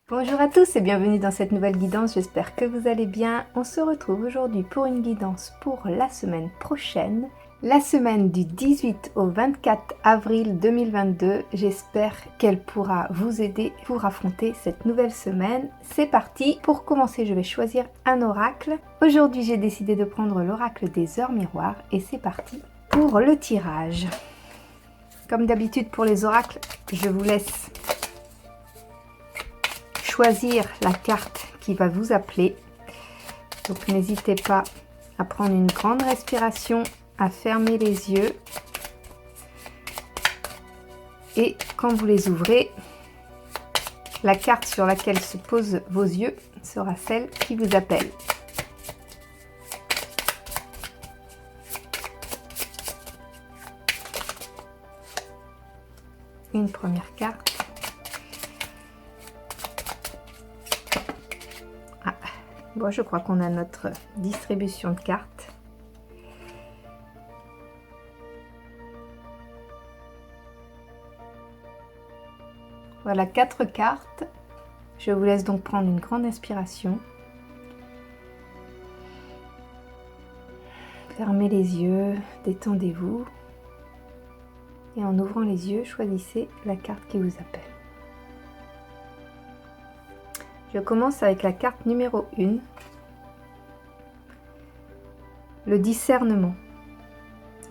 Bonjour à tous et bienvenue dans cette nouvelle guidance, j'espère que vous allez bien. On se retrouve aujourd'hui pour une guidance pour la semaine prochaine, la semaine du 18 au 24 avril 2022. J'espère qu'elle pourra vous aider pour affronter cette nouvelle semaine. C'est parti, pour commencer je vais choisir un oracle. Aujourd'hui j'ai décidé de prendre l'oracle des heures miroirs et c'est parti pour le tirage. Comme d'habitude pour les oracles, je vous laisse choisir la carte qui va vous appeler. Donc n'hésitez pas à prendre une grande respiration, à fermer les yeux. Et quand vous les ouvrez, la carte sur laquelle se posent vos yeux sera celle qui vous appelle. Une première carte. Bon, je crois qu'on a notre distribution de cartes. Voilà 4 cartes. Je vous laisse donc prendre une grande inspiration. Fermez les yeux, détendez-vous. Et en ouvrant les yeux, choisissez la carte qui vous appelle. Je commence avec la carte numéro 1, le discernement.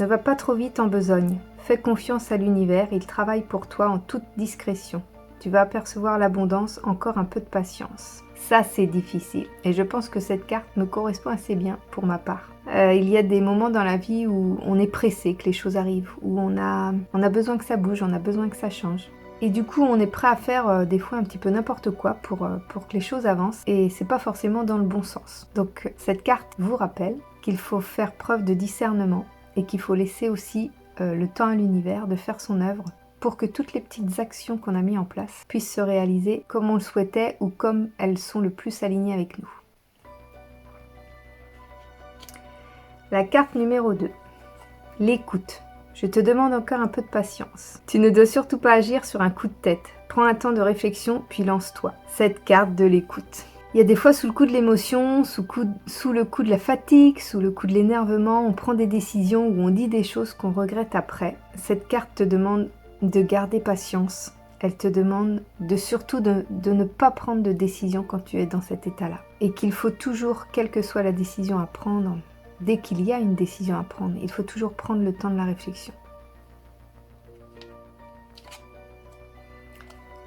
Ne va pas trop vite en besogne. Fais confiance à l'univers, il travaille pour toi en toute discrétion. Tu vas apercevoir l'abondance, encore un peu de patience. Ça, c'est difficile. Et je pense que cette carte me correspond assez bien pour ma part. Il y a des moments dans la vie où on est pressé que les choses arrivent, où on a besoin que ça bouge, on a besoin que ça change. Et du coup, on est prêt à faire des fois un petit peu n'importe quoi pour que les choses avancent. Et c'est pas forcément dans le bon sens. Donc cette carte vous rappelle qu'il faut faire preuve de discernement et qu'il faut laisser aussi le temps à l'univers de faire son œuvre pour que toutes les petites actions qu'on a mises en place puissent se réaliser comme on le souhaitait ou comme elles sont le plus alignées avec nous. La carte numéro 2, l'écoute. Je te demande encore un peu de patience. Tu ne dois surtout pas agir sur un coup de tête. Prends un temps de réflexion, puis lance-toi. Cette carte de l'écoute. Il y a des fois, sous le coup de l'émotion, sous le coup de la fatigue, sous le coup de l'énervement, on prend des décisions ou on dit des choses qu'on regrette après. Cette carte te demande de garder patience. Elle te demande surtout de ne pas prendre de décision quand tu es dans cet état-là. Et qu'il faut toujours, quelle que soit la décision à prendre, dès qu'il y a une décision à prendre, il faut toujours prendre le temps de la réflexion.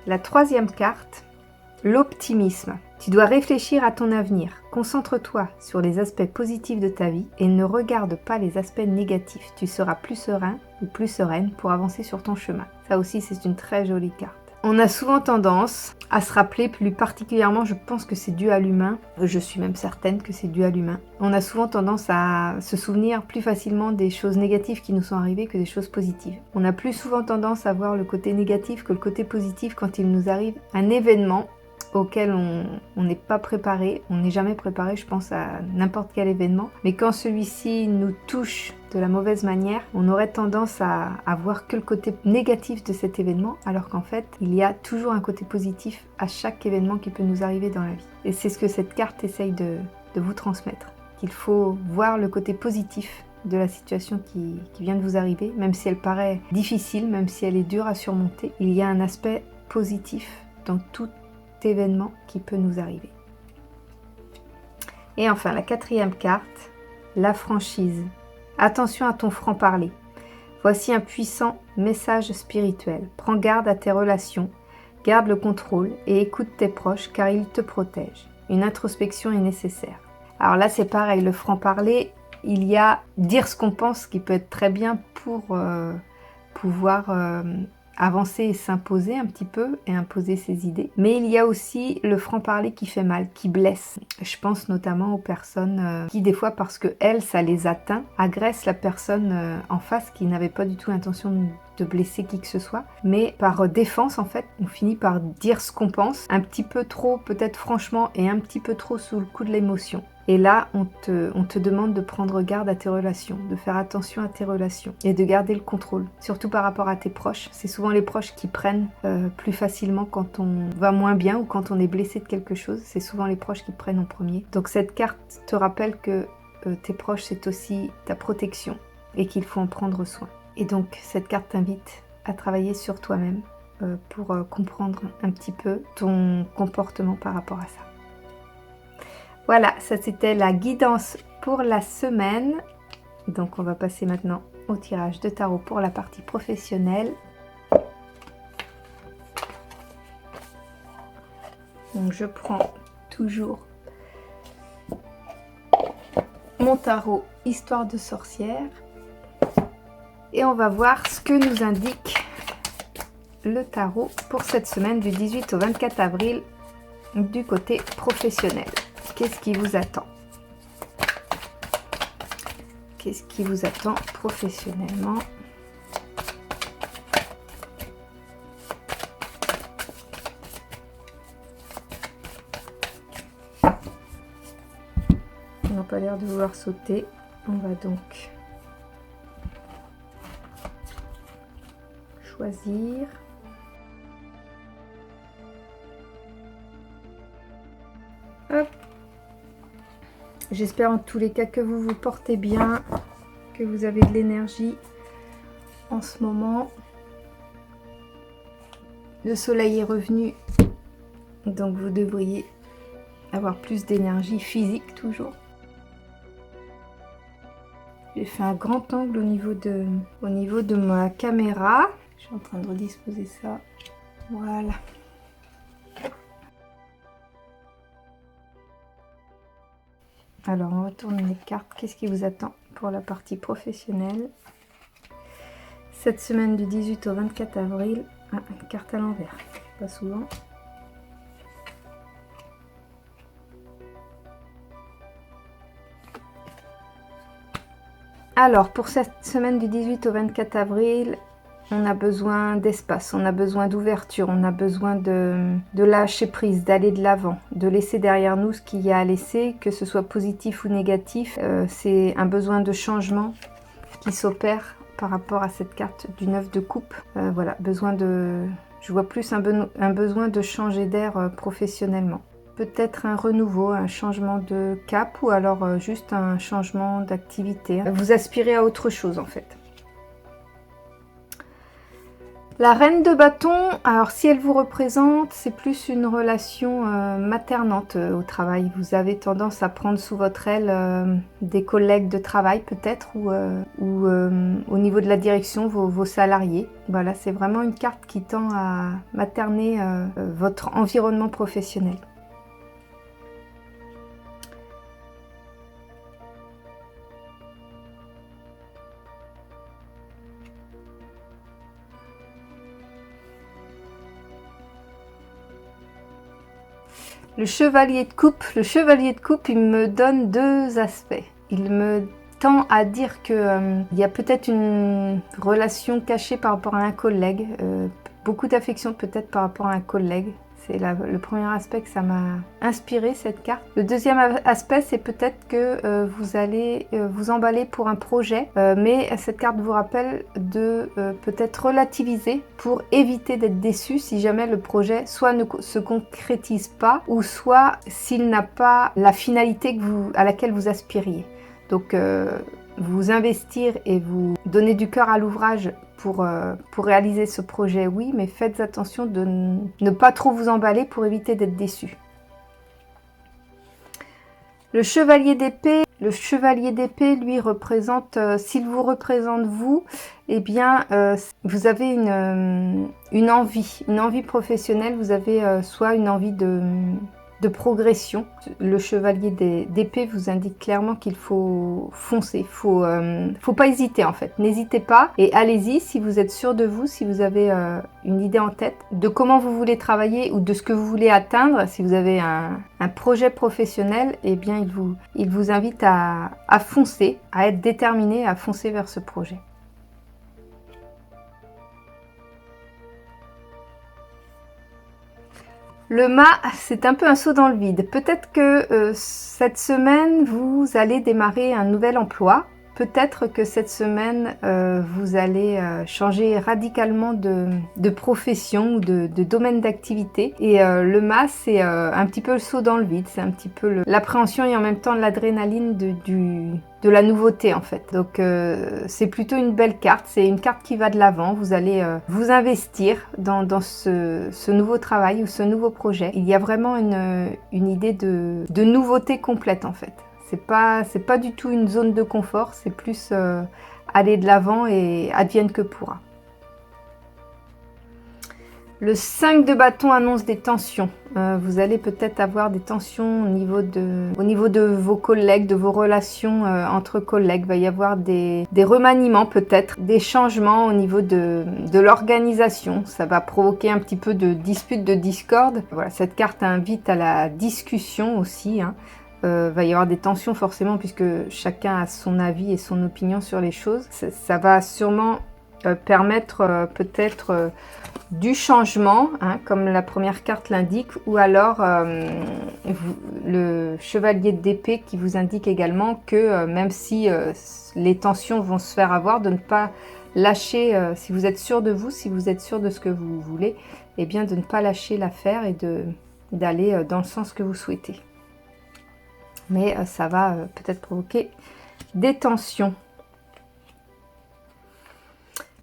La troisième carte, l'optimisme. Tu dois réfléchir à ton avenir. Concentre-toi sur les aspects positifs de ta vie et ne regarde pas les aspects négatifs. Tu seras plus serein ou plus sereine pour avancer sur ton chemin. Ça aussi, c'est une très jolie carte. On a souvent tendance à se rappeler, plus particulièrement, je pense que c'est dû à l'humain, je suis même certaine que c'est dû à l'humain. On a souvent tendance à se souvenir plus facilement des choses négatives qui nous sont arrivées que des choses positives. On a plus souvent tendance à voir le côté négatif que le côté positif quand il nous arrive un événement auquel on n'est pas préparé, on n'est jamais préparé, je pense, à n'importe quel événement. Mais quand celui-ci nous touche de la mauvaise manière, on aurait tendance à voir que le côté négatif de cet événement, alors qu'en fait, il y a toujours un côté positif à chaque événement qui peut nous arriver dans la vie. Et c'est ce que cette carte essaye de vous transmettre, qu'il faut voir le côté positif de la situation qui vient de vous arriver, même si elle paraît difficile, même si elle est dure à surmonter, il y a un aspect positif dans tout événement qui peut nous arriver. Et enfin, la quatrième carte, la franchise. Attention à ton franc-parler. Voici un puissant message spirituel. Prends garde à tes relations, garde le contrôle et écoute tes proches car ils te protègent. Une introspection est nécessaire. Alors là, c'est pareil, le franc-parler, il y a dire ce qu'on pense qui peut être très bien pour pouvoir avancer et s'imposer un petit peu et imposer ses idées. Mais il y a aussi le franc-parler qui fait mal, qui blesse. Je pense notamment aux personnes qui des fois, parce que elles, ça les atteint, agressent la personne en face qui n'avait pas du tout l'intention de blesser qui que ce soit. Mais par défense, en fait, on finit par dire ce qu'on pense, un petit peu trop peut-être franchement et un petit peu trop sous le coup de l'émotion. Et là, on te demande de prendre garde à tes relations, de faire attention à tes relations et de garder le contrôle, surtout par rapport à tes proches. C'est souvent les proches qui prennent plus facilement quand on va moins bien ou quand on est blessé de quelque chose. C'est souvent les proches qui prennent en premier. Donc cette carte te rappelle que tes proches, c'est aussi ta protection et qu'il faut en prendre soin. Et donc cette carte t'invite à travailler sur toi-même pour comprendre un petit peu ton comportement par rapport à ça. Voilà, ça c'était la guidance pour la semaine. Donc on va passer maintenant au tirage de tarot pour la partie professionnelle. Donc je prends toujours mon tarot Histoire de sorcière. Et on va voir ce que nous indique le tarot pour cette semaine du 18 au 24 avril du côté professionnel. Qu'est-ce qui vous attend? Qu'est-ce qui vous attend professionnellement? On n'a pas l'air de vouloir sauter. On va donc choisir. Hop. J'espère en tous les cas que vous vous portez bien, que vous avez de l'énergie en ce moment. Le soleil est revenu, donc vous devriez avoir plus d'énergie physique toujours. J'ai fait un grand angle au niveau de ma caméra. Je suis en train de redisposer ça. Voilà. Alors, on retourne les cartes. Qu'est-ce qui vous attend pour la partie professionnelle? Cette semaine du 18 au 24 avril. Ah, une carte à l'envers. Pas souvent. Alors, pour cette semaine du 18 au 24 avril, on a besoin d'espace, on a besoin d'ouverture, on a besoin de lâcher prise, d'aller de l'avant, de laisser derrière nous ce qu'il y a à laisser, que ce soit positif ou négatif. C'est un besoin de changement qui s'opère par rapport à cette carte du 9 de coupe. Voilà, je vois plus un besoin de changer d'air professionnellement. Peut-être un renouveau, un changement de cap ou alors juste un changement d'activité. Vous aspirez à autre chose en fait. La reine de bâton, alors si elle vous représente, c'est plus une relation maternante au travail. Vous avez tendance à prendre sous votre aile des collègues de travail peut-être ou au niveau de la direction, vos salariés. Voilà, c'est vraiment une carte qui tend à materner votre environnement professionnel. Le chevalier de coupe, il me donne deux aspects. Il me tend à dire que il y a peut-être une relation cachée par rapport à un collègue, beaucoup d'affection peut-être par rapport à un collègue. C'est le premier aspect que ça m'a inspiré, cette carte. Le deuxième aspect, c'est peut-être que vous allez vous emballer pour un projet, mais cette carte vous rappelle de peut-être relativiser pour éviter d'être déçu si jamais le projet soit ne se concrétise pas ou soit s'il n'a pas la finalité à laquelle vous aspiriez. Donc vous investir et vous donner du cœur à l'ouvrage pour réaliser ce projet, oui, mais faites attention de ne pas trop vous emballer pour éviter d'être déçu. Le chevalier d'épée, lui, représente, s'il vous représente vous, eh bien, vous avez une envie professionnelle, vous avez soit une envie de progression. Le chevalier d'épée vous indique clairement qu'il faut foncer, faut pas hésiter en fait. N'hésitez pas et allez-y si vous êtes sûr de vous, si vous avez une idée en tête de comment vous voulez travailler ou de ce que vous voulez atteindre. Si vous avez un projet professionnel, eh bien il vous invite à foncer, à être déterminé, à foncer vers ce projet. Le mât, c'est un peu un saut dans le vide. Peut-être que cette semaine, vous allez démarrer un nouvel emploi. Peut-être que cette semaine, vous allez changer radicalement de profession ou de domaine d'activité. Et le mât, c'est un petit peu le saut dans le vide. C'est un petit peu l'appréhension et en même temps l'adrénaline de la nouveauté en fait. Donc c'est plutôt une belle carte. C'est une carte qui va de l'avant. Vous allez vous investir dans ce nouveau travail ou ce nouveau projet. Il y a vraiment une idée de nouveauté complète en fait. C'est pas du tout une zone de confort, c'est plus aller de l'avant et advienne que pourra. Le 5 de bâton annonce des tensions. Vous allez peut-être avoir des tensions au niveau de vos collègues, de vos relations entre collègues. Il va y avoir des remaniements peut-être, des changements au niveau de l'organisation. Ça va provoquer un petit peu de dispute, de discorde. Voilà, cette carte invite à la discussion aussi, hein. Va y avoir des tensions forcément puisque chacun a son avis et son opinion sur les choses. Ça va sûrement permettre peut-être du changement, hein, comme la première carte l'indique, ou alors le chevalier d'épée qui vous indique également que même si les tensions vont se faire avoir, de ne pas lâcher, si vous êtes sûr de vous, si vous êtes sûr de ce que vous voulez, eh bien de ne pas lâcher l'affaire et d'aller dans le sens que vous souhaitez. Mais ça va peut-être provoquer des tensions.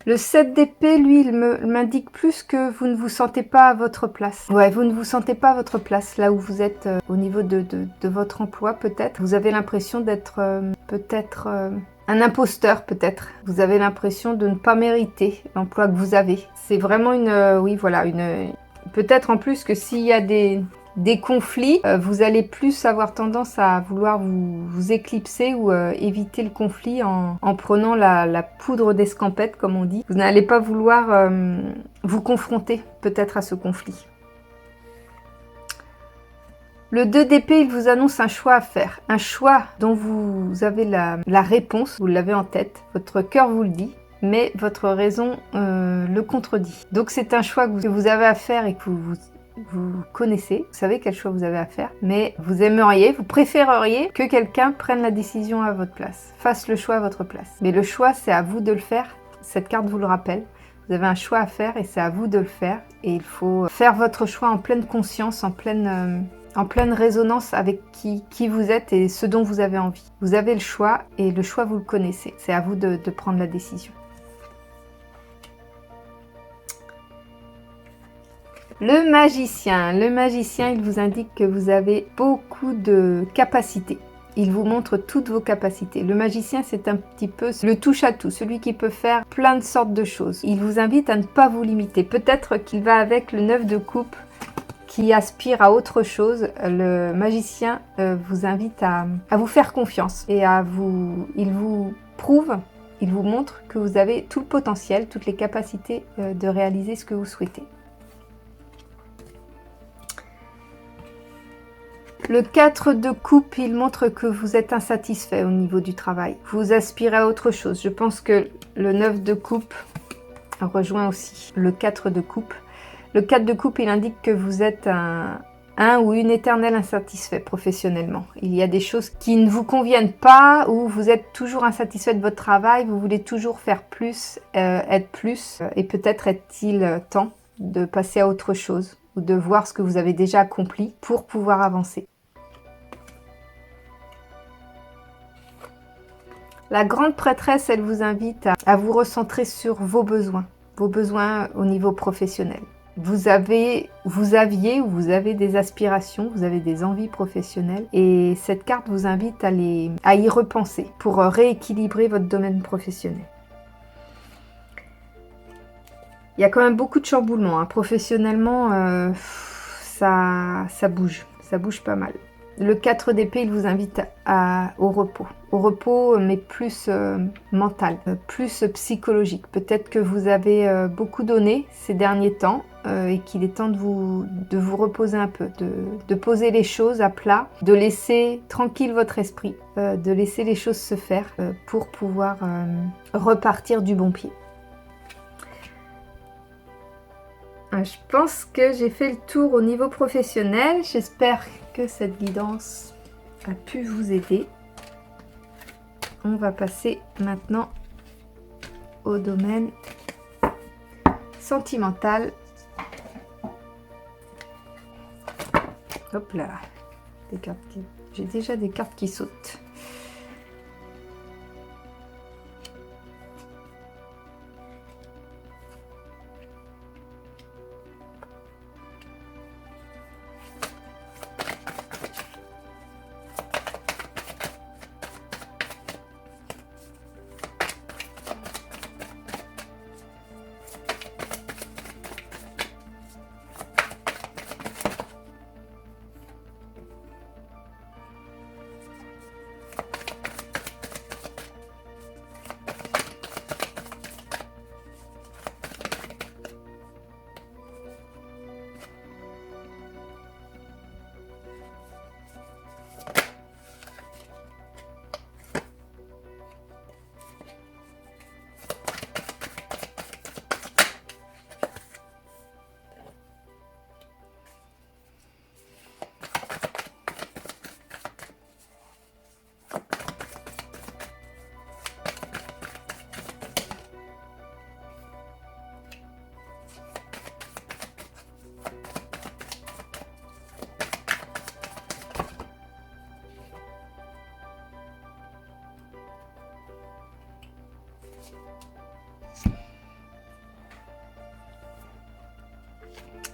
Le 7 d'épée, lui, il m'indique plus que vous ne vous sentez pas à votre place. Ouais, vous ne vous sentez pas à votre place, là où vous êtes au niveau de votre emploi, peut-être. Vous avez l'impression d'être peut-être un imposteur, peut-être. Vous avez l'impression de ne pas mériter l'emploi que vous avez. C'est vraiment oui, voilà, peut-être en plus que s'il y a des conflits, vous allez plus avoir tendance à vouloir vous éclipser ou éviter le conflit en prenant la poudre d'escampette, comme on dit. Vous n'allez pas vouloir vous confronter peut-être à ce conflit. Le 2 d'épée, il vous annonce un choix à faire. Un choix dont vous avez la réponse, vous l'avez en tête. Votre cœur vous le dit, mais votre raison le contredit. Donc c'est un choix que vous avez à faire et que vous connaissez, vous savez quel choix vous avez à faire, mais vous préféreriez que quelqu'un prenne la décision à votre place, fasse le choix à votre place. Mais le choix, c'est à vous de le faire. Cette carte vous le rappelle. Vous avez un choix à faire et c'est à vous de le faire. Et il faut faire votre choix en pleine conscience, en pleine résonance avec qui vous êtes et ce dont vous avez envie. Vous avez le choix et le choix, vous le connaissez. C'est à vous de prendre la décision. Le magicien, il vous indique que vous avez beaucoup de capacités. Il vous montre toutes vos capacités. Le magicien, c'est un petit peu le touche-à-tout, celui qui peut faire plein de sortes de choses. Il vous invite à ne pas vous limiter. Peut-être qu'il va avec le 9 de coupe qui aspire à autre chose. Le magicien vous invite à vous faire confiance et il vous prouve, il vous montre que vous avez tout le potentiel, toutes les capacités de réaliser ce que vous souhaitez. Le 4 de coupe, il montre que vous êtes insatisfait au niveau du travail. Vous aspirez à autre chose. Je pense que le 9 de coupe rejoint aussi le 4 de coupe. Le 4 de coupe, il indique que vous êtes un ou une éternelle insatisfait professionnellement. Il y a des choses qui ne vous conviennent pas ou vous êtes toujours insatisfait de votre travail, vous voulez toujours faire plus, être plus. Et peut-être est-il temps de passer à autre chose ou de voir ce que vous avez déjà accompli pour pouvoir avancer. La grande prêtresse, elle vous invite à vous recentrer sur vos besoins au niveau professionnel. Vous aviez ou vous avez des aspirations, vous avez des envies professionnelles et cette carte vous invite à y repenser pour rééquilibrer votre domaine professionnel. Il y a quand même beaucoup de chamboulements, hein. Professionnellement, ça bouge pas mal. Le 4 d'épée, il vous invite au repos. Au repos, mais plus mental, plus psychologique. Peut-être que vous avez beaucoup donné ces derniers temps et qu'il est temps de vous reposer un peu, de poser les choses à plat, de laisser tranquille votre esprit, de laisser les choses se faire pour pouvoir repartir du bon pied. Je pense que j'ai fait le tour au niveau professionnel. J'espère que cette guidance a pu vous aider. On va passer maintenant au domaine sentimental. Hop là, j'ai déjà des cartes qui sautent.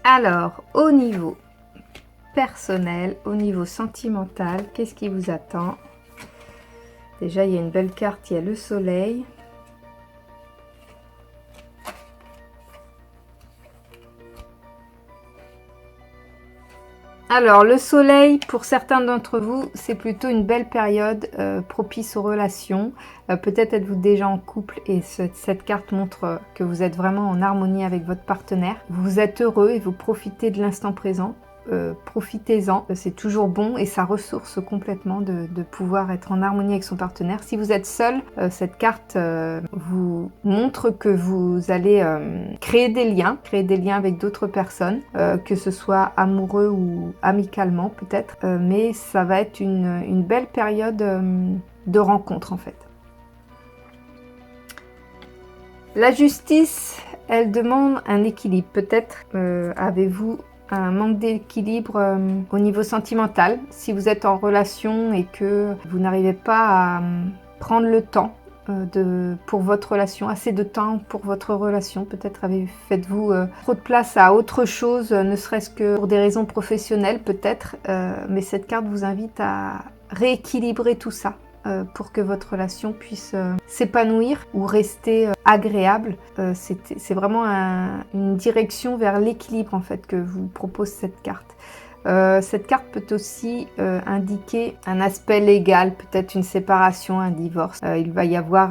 Alors, au niveau personnel, au niveau sentimental, qu'est-ce qui vous attend? Déjà, il y a une belle carte, il y a le soleil. Alors, le soleil, pour certains d'entre vous, c'est plutôt une belle période propice aux relations. Peut-être êtes-vous déjà en couple et cette carte montre que vous êtes vraiment en harmonie avec votre partenaire. Vous êtes heureux et vous profitez de l'instant présent. Profitez-en, c'est toujours bon et ça ressource complètement de pouvoir être en harmonie avec son partenaire. Si vous êtes seul, cette carte vous montre que vous allez créer des liens avec d'autres personnes, que ce soit amoureux ou amicalement peut-être, mais ça va être une belle période de rencontre en fait. La justice, elle demande un équilibre. Peut-être avez-vous un manque d'équilibre au niveau sentimental. Si vous êtes en relation et que vous n'arrivez pas à prendre le temps pour votre relation, assez de temps pour votre relation, peut-être faites-vous trop de place à autre chose, ne serait-ce que pour des raisons professionnelles peut-être, mais cette carte vous invite à rééquilibrer tout ça. Pour que votre relation puisse s'épanouir ou rester agréable. C'est vraiment une direction vers l'équilibre en fait que vous propose cette carte. Cette carte peut aussi indiquer un aspect légal, peut-être une séparation, un divorce. Il va y avoir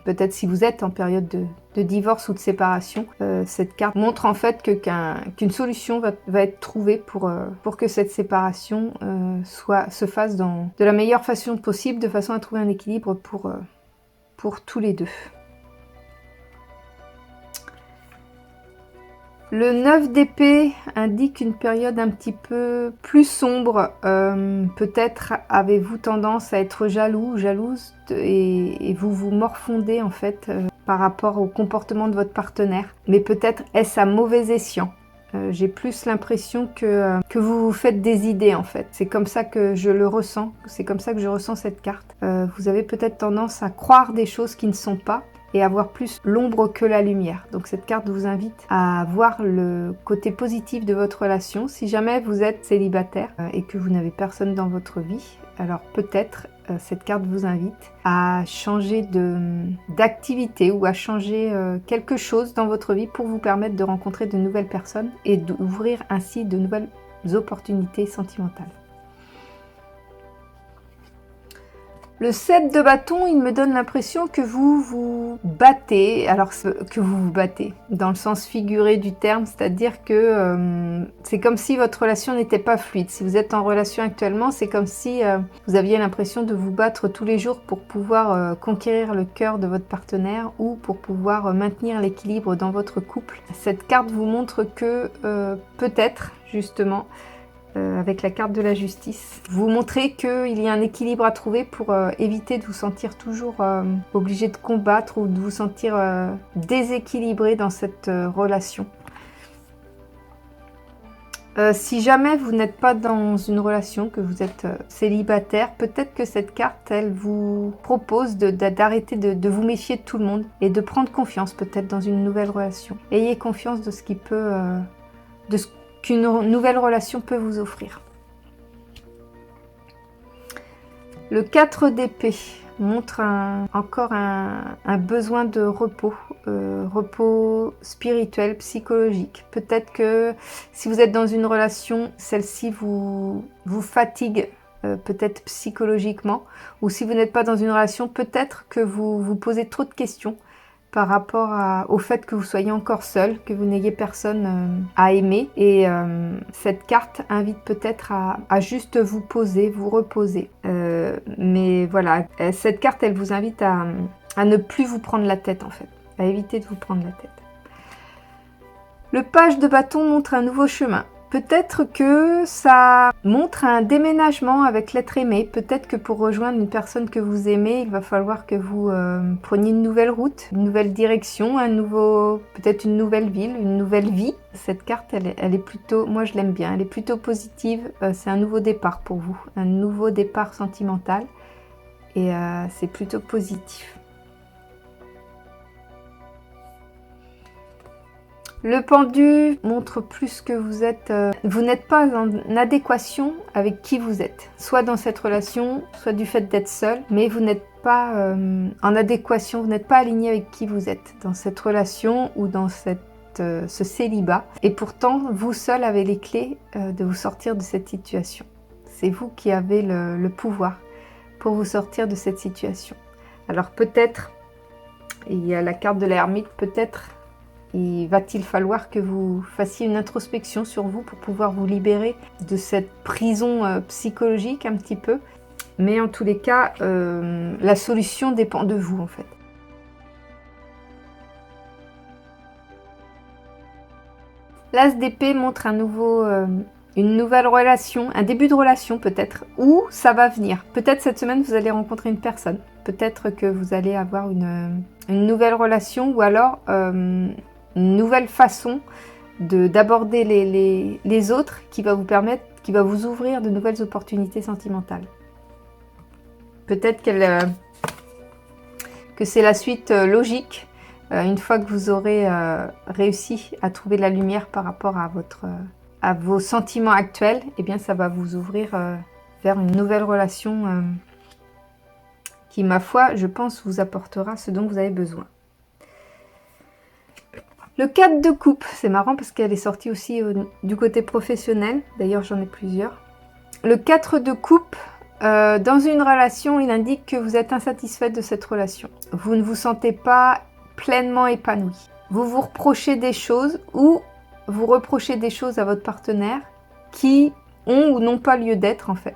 peut-être si vous êtes en période de divorce ou de séparation, cette carte montre en fait qu'une solution va être trouvée pour que cette séparation se fasse de la meilleure façon possible, de façon à trouver un équilibre pour tous les deux. Le 9 d'épée indique une période un petit peu plus sombre. Peut-être avez-vous tendance à être jaloux ou jalouse et vous vous morfondez en fait par rapport au comportement de votre partenaire. Mais peut-être est-ce à mauvais escient. J'ai plus l'impression que vous vous faites des idées en fait. C'est comme ça que je le ressens. C'est comme ça que je ressens cette carte. Vous avez peut-être tendance à croire des choses qui ne sont pas et avoir plus l'ombre que la lumière. Donc cette carte vous invite à voir le côté positif de votre relation. Si jamais vous êtes célibataire et que vous n'avez personne dans votre vie, alors peut-être cette carte vous invite à changer d'activité ou à changer quelque chose dans votre vie pour vous permettre de rencontrer de nouvelles personnes et d'ouvrir ainsi de nouvelles opportunités sentimentales. Le 7 de bâton, il me donne l'impression que vous vous battez, alors que vous vous battez dans le sens figuré du terme, c'est-à-dire que c'est comme si votre relation n'était pas fluide. Si vous êtes en relation actuellement, c'est comme si vous aviez l'impression de vous battre tous les jours pour pouvoir conquérir le cœur de votre partenaire ou pour pouvoir maintenir l'équilibre dans votre couple. Cette carte vous montre que peut-être, justement, avec la carte de la justice. Vous montrez qu'il y a un équilibre à trouver pour éviter de vous sentir toujours obligé de combattre ou de vous sentir déséquilibré dans cette relation. Si jamais vous n'êtes pas dans une relation, que vous êtes célibataire, peut-être que cette carte, elle vous propose d'arrêter de vous méfier de tout le monde et de prendre confiance peut-être dans une nouvelle relation. Ayez confiance de ce qui peut... de ce qu'une nouvelle relation peut vous offrir. Le 4 d'épée montre encore un besoin de repos, repos spirituel, psychologique. Peut-être que si vous êtes dans une relation, celle-ci vous fatigue, peut-être psychologiquement, ou si vous n'êtes pas dans une relation, peut-être que vous vous posez trop de questions par rapport au fait que vous soyez encore seul, que vous n'ayez personne à aimer. Et cette carte invite peut-être à juste vous poser, vous reposer. Mais voilà, cette carte, elle vous invite à ne plus vous prendre la tête en fait, à éviter de vous prendre la tête. Le page de bâton montre un nouveau chemin. Peut-être que ça montre un déménagement avec l'être aimé. Peut-être que pour rejoindre une personne que vous aimez, il va falloir que vous preniez une nouvelle route, une nouvelle direction, peut-être une nouvelle ville, une nouvelle vie. Cette carte, elle est plutôt, moi je l'aime bien, elle est plutôt positive. C'est un nouveau départ pour vous, un nouveau départ sentimental. Et c'est plutôt positif. Le pendu montre plus que vous n'êtes pas en adéquation avec qui vous êtes. Soit dans cette relation, soit du fait d'être seul, mais vous n'êtes pas en adéquation, vous n'êtes pas aligné avec qui vous êtes dans cette relation ou dans ce célibat. Et pourtant, vous seul avez les clés de vous sortir de cette situation. C'est vous qui avez le pouvoir pour vous sortir de cette situation. Alors peut-être, il y a la carte de l'ermite, peut-être va-t-il falloir que vous fassiez une introspection sur vous pour pouvoir vous libérer de cette prison psychologique un petit peu. Mais en tous les cas, la solution dépend de vous en fait. L'As d'épée montre une nouvelle relation, un début de relation peut-être, où ça va venir. Peut-être cette semaine vous allez rencontrer une personne. Peut-être que vous allez avoir une nouvelle relation ou alors... une nouvelle façon d'aborder les autres qui va vous ouvrir de nouvelles opportunités sentimentales. Peut-être que c'est la suite logique. Une fois que vous aurez réussi à trouver de la lumière par rapport à vos sentiments actuels, eh bien ça va vous ouvrir vers une nouvelle relation qui, ma foi, je pense, vous apportera ce dont vous avez besoin. Le 4 de coupe, c'est marrant parce qu'elle est sortie aussi du côté professionnel. D'ailleurs, j'en ai plusieurs. Le 4 de coupe, dans une relation, il indique que vous êtes insatisfait de cette relation. Vous ne vous sentez pas pleinement épanoui. Vous vous reprochez des choses ou vous reprochez des choses à votre partenaire qui ont ou n'ont pas lieu d'être en fait.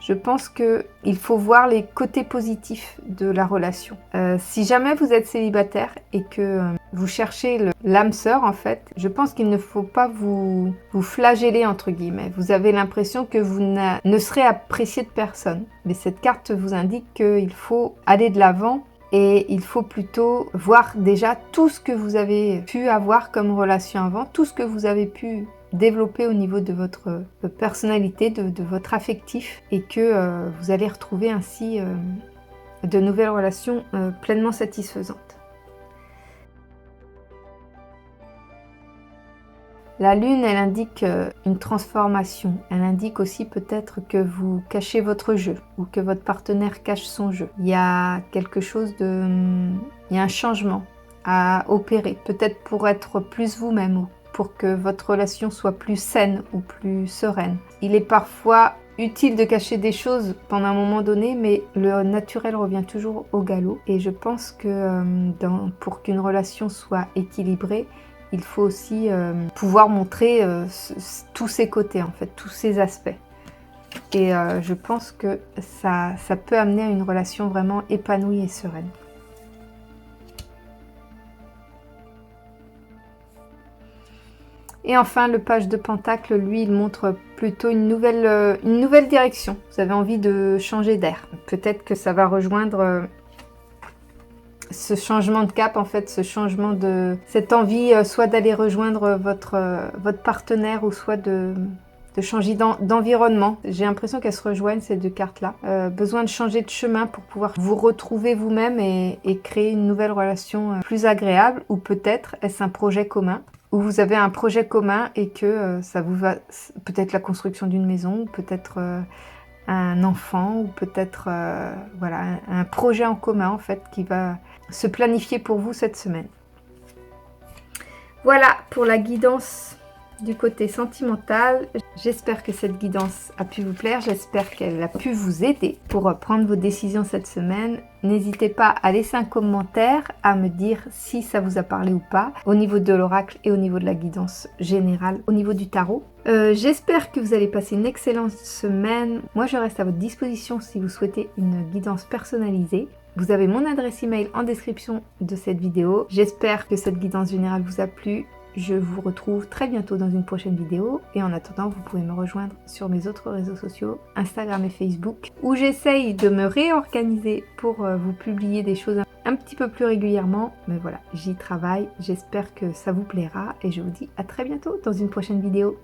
Je pense qu'il faut voir les côtés positifs de la relation. Si jamais vous êtes célibataire et que vous cherchez l'âme sœur, en fait, je pense qu'il ne faut pas vous flageller, entre guillemets. Vous avez l'impression que vous ne serez apprécié de personne. Mais cette carte vous indique qu'il faut aller de l'avant et il faut plutôt voir déjà tout ce que vous avez pu avoir comme relation avant, tout ce que vous avez pu développer au niveau de votre personnalité, de votre affectif, et que vous allez retrouver ainsi de nouvelles relations pleinement satisfaisantes. La lune, elle indique une transformation. Elle indique aussi peut-être que vous cachez votre jeu ou que votre partenaire cache son jeu. Il y a quelque chose il y a un changement à opérer, peut-être pour être plus vous-même ou pour que votre relation soit plus saine ou plus sereine. Il est parfois utile de cacher des choses pendant un moment donné, mais le naturel revient toujours au galop. Et je pense que pour qu'une relation soit équilibrée, il faut aussi pouvoir montrer tous ses côtés, en fait, tous ses aspects. Et je pense que ça peut amener à une relation vraiment épanouie et sereine. Et enfin, le page de Pentacle, lui, il montre plutôt une nouvelle direction. Vous avez envie de changer d'air. Peut-être que ça va rejoindre ce changement de cap, en fait, cette envie soit d'aller rejoindre votre partenaire ou soit de changer d'environnement. J'ai l'impression qu'elles se rejoignent, ces deux cartes-là. Besoin de changer de chemin pour pouvoir vous retrouver vous-même et créer une nouvelle relation plus agréable, ou peut-être est-ce un projet commun, où vous avez un projet commun et que ça vous va, peut-être la construction d'une maison, ou peut-être un enfant, ou peut-être voilà, un projet en commun en fait qui va se planifier pour vous cette semaine. Voilà pour la guidance du côté sentimental. J'espère que cette guidance a pu vous plaire, j'espère qu'elle a pu vous aider pour prendre vos décisions cette semaine. N'hésitez pas à laisser un commentaire, à me dire si ça vous a parlé ou pas, au niveau de l'oracle et au niveau de la guidance générale, au niveau du tarot. J'espère que vous allez passer une excellente semaine. Moi, je reste à votre disposition si vous souhaitez une guidance personnalisée. Vous avez mon adresse email en description de cette vidéo. J'espère que cette guidance générale vous a plu. Je vous retrouve très bientôt dans une prochaine vidéo. Et en attendant, vous pouvez me rejoindre sur mes autres réseaux sociaux, Instagram et Facebook, où j'essaye de me réorganiser pour vous publier des choses un petit peu plus régulièrement. Mais voilà, j'y travaille. J'espère que ça vous plaira. Et je vous dis à très bientôt dans une prochaine vidéo.